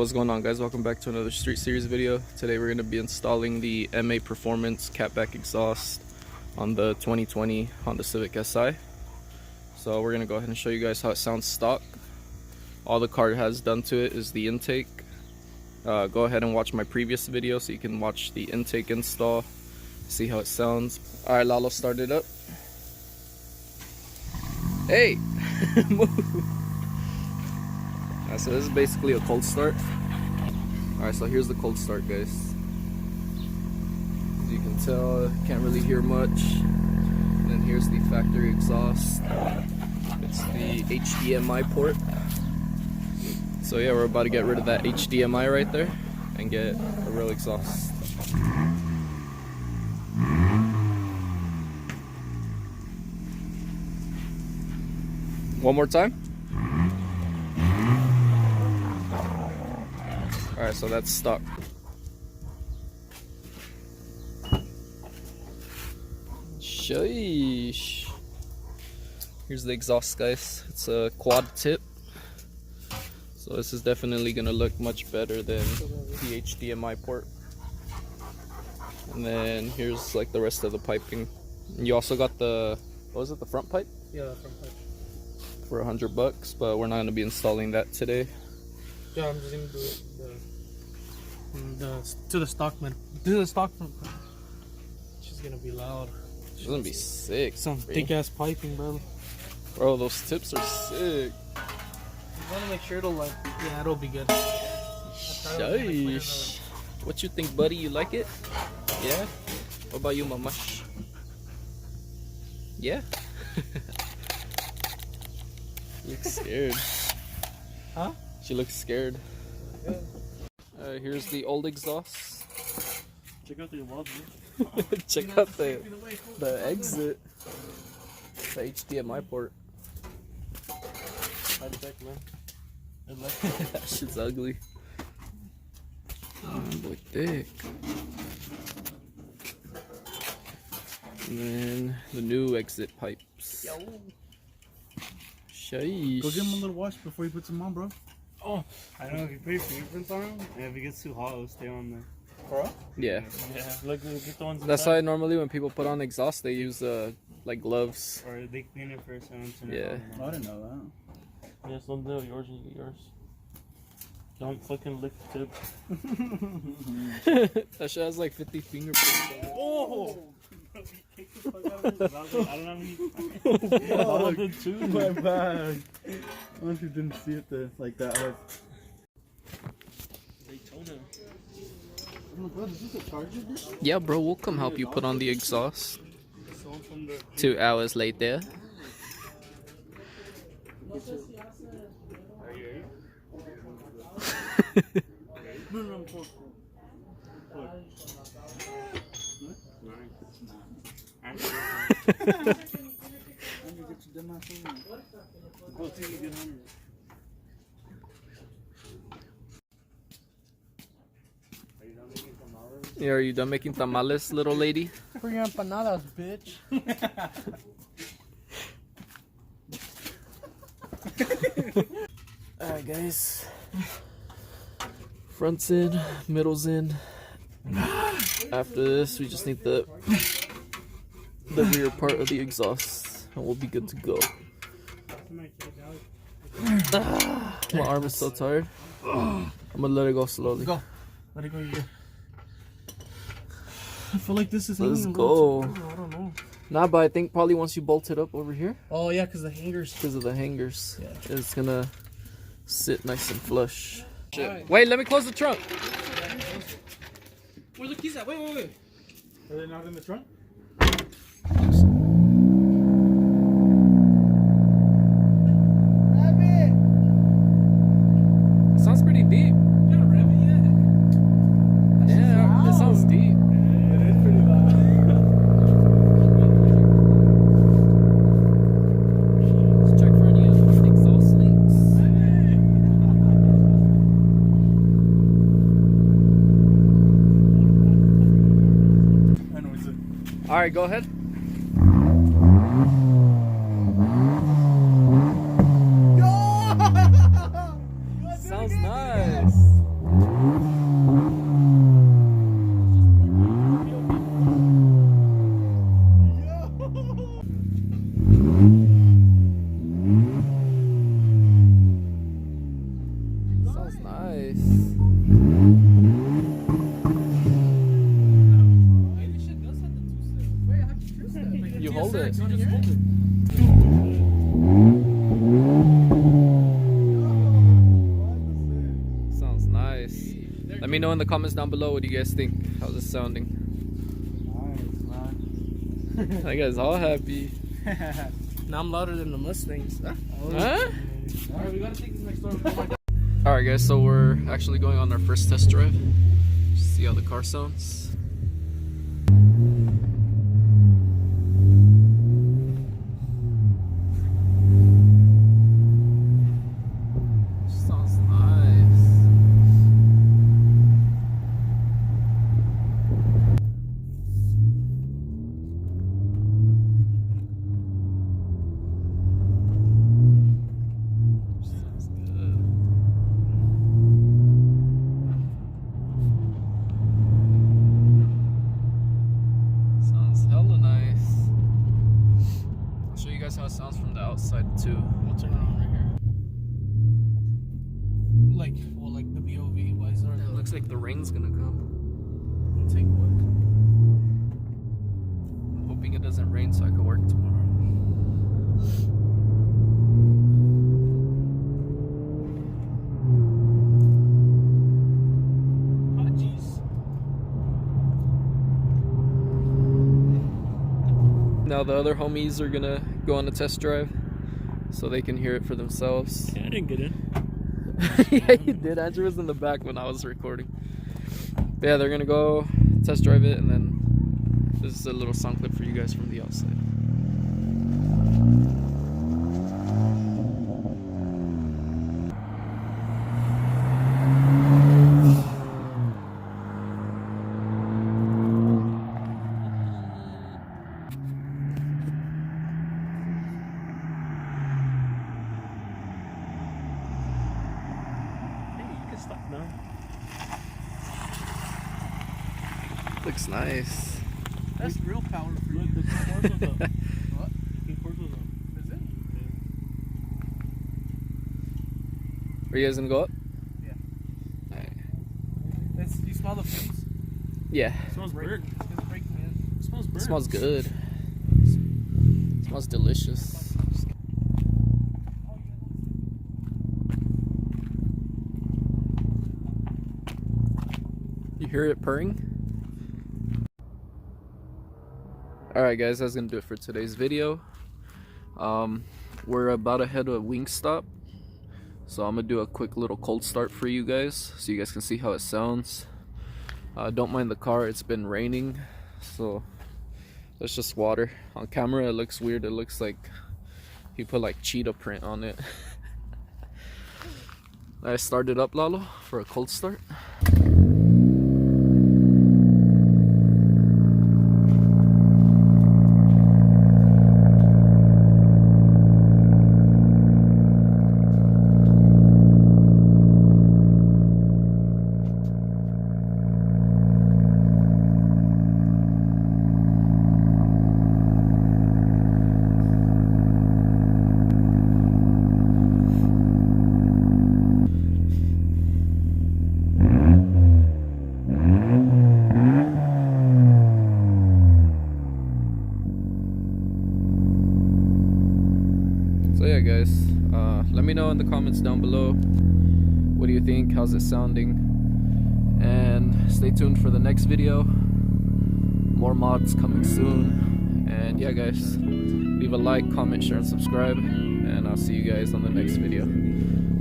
What's going on, guys? Welcome back to another Street Series video. Today we're going to be installing the MAPerformance catback exhaust on the 2020 Honda Civic Si. So we're going to go ahead and show you guys how it sounds stock. All the car has done to it is the intake. Go ahead and watch my previous video so you can watch the intake install, see how it sounds. Alright, Lalo, start it up. Hey! Move! So this is basically a cold start. Alright, so here's the cold start, guys. As you can tell, can't really hear much. And then here's the factory exhaust. It's the HDMI port. So yeah, we're about to get rid of that HDMI right there and get a real exhaust. One more time. Alright, so that's stock. Sheesh. Here's the exhaust, guys. It's a quad tip. So this is definitely gonna look much better than the HDMI port. And then here's like the rest of the piping. And you also got the, what was it, the front pipe? Yeah, the front pipe. For $100, but we're not gonna be installing that today. Yeah, I'm just gonna do it to the stock, man. To the stock front. She's gonna be loud. She's gonna be sick. Some thick ass piping, bro. Bro, those tips are sick. I wanna make sure it'll like, yeah, it'll be good. Sheesh. What you think, buddy? You like it? Yeah? What about you, mamash? Yeah? You look scared. Huh? She looks scared. Yeah. Here's the old exhaust. Check out the walls. Check out the exit. The HDMI port. High tech, man. That shit's ugly. Oh, boy, thick. And then the new exit pipes. Yo. Sheesh. Go give him a little wash before you put some on, bro. Oh, I know if you put your fingerprints on him, and if it gets too hot, it'll stay on there. bro. Yeah. Yeah, look, get the ones. That's inside. why normally when people put on exhaust, they use like gloves. Or they clean it first and then turn Yeah. it on. I didn't know that. Yes, don't do yours and you get yours. Don't fucking lick the tip. That shit has like 50 fingerprints on it. Oh! I don't know any. I did too. My bad. I honestly didn't see it there like that. Daytona. Oh my god, is this a charger? Yeah, bro, we'll come help you put on the exhaust. 2 hours later. Are you No, pull. Yeah, are you done making tamales, little lady? Bring your empanadas, bitch. Alright, guys. Front's in, middle's in. After this, we just need the rear part of the exhaust, and we'll be good to go. My arm is so tired. I'm gonna let it go slowly. Go. Let it go. I feel like this is Let's hanging go. I don't know. Nah, but I think probably once you bolt it up over here, Oh yeah, cause the hangers. because of the hangers, Yeah. it's gonna sit nice and flush. Right. Wait, let me close the trunk. Where's the keys at? Wait. Are they not in the trunk? It sounds pretty deep. Yeah, it sounds deep. It is pretty loud. Let's check for any exhaust leaks. I know it's a. Alright, go ahead. Sounds nice. Let me know in the comments down below what do you guys think. How's it sounding? Nice, man. That guy's all happy. Now I'm louder than the Mustangs. Huh? Huh? Alright, we gotta take this next door. Alright guys, so we're actually going on our first test drive. See how the car sounds. Sounds nice. Sounds good. Sounds hella nice. I'll show you guys how it sounds from the outside too. I'll turn around right here. Like, well, like the BOV. Why is there? It looks like the rain's gonna come. Take what? I'm hoping it doesn't rain so I can work tomorrow. Oh, jeez. Now the other homies are gonna go on a test drive so they can hear it for themselves. Yeah, I didn't get in. Yeah, you did. Andrew was in the back when I was recording. But yeah, they're gonna go test drive it, and then this is a little sound clip for you guys from the outside. Hey, you can stop now. Looks nice. That's real power for you. Look, the concords was up. What? The concords was up. Is it? Are you guys gonna go up? Yeah. Alright. You smell the fumes? Yeah. It smells burnt. It's breaking in. It smells burnt. It smells good. It smells delicious. You hear it purring? Alright guys, that's gonna do it for today's video. We're about to head to a Wingstop, so I'm gonna do a quick little cold start for you guys so you guys can see how it sounds. Don't mind the car, it's been raining, so it's just water. On camera it looks weird, it looks like he put like cheetah print on it. I started up, Lalo, for a cold start. So yeah guys, let me know in the comments down below, what do you think, how's it sounding, and stay tuned for the next video. More mods coming soon, and yeah guys, leave a like, comment, share, and subscribe, and I'll see you guys on the next video.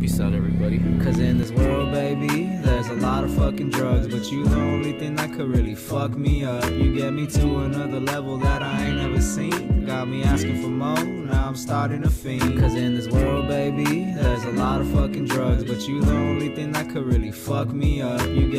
Peace out everybody. Cause in this world, baby, there's a lot of fucking drugs, but you the only thing that could really fuck me up. You get me to another level that I ain't never seen. Got me asking for more, now I'm starting to fiend. Cause in this world, baby, there's a lot of fucking drugs, but you the only thing that could really fuck me up. You get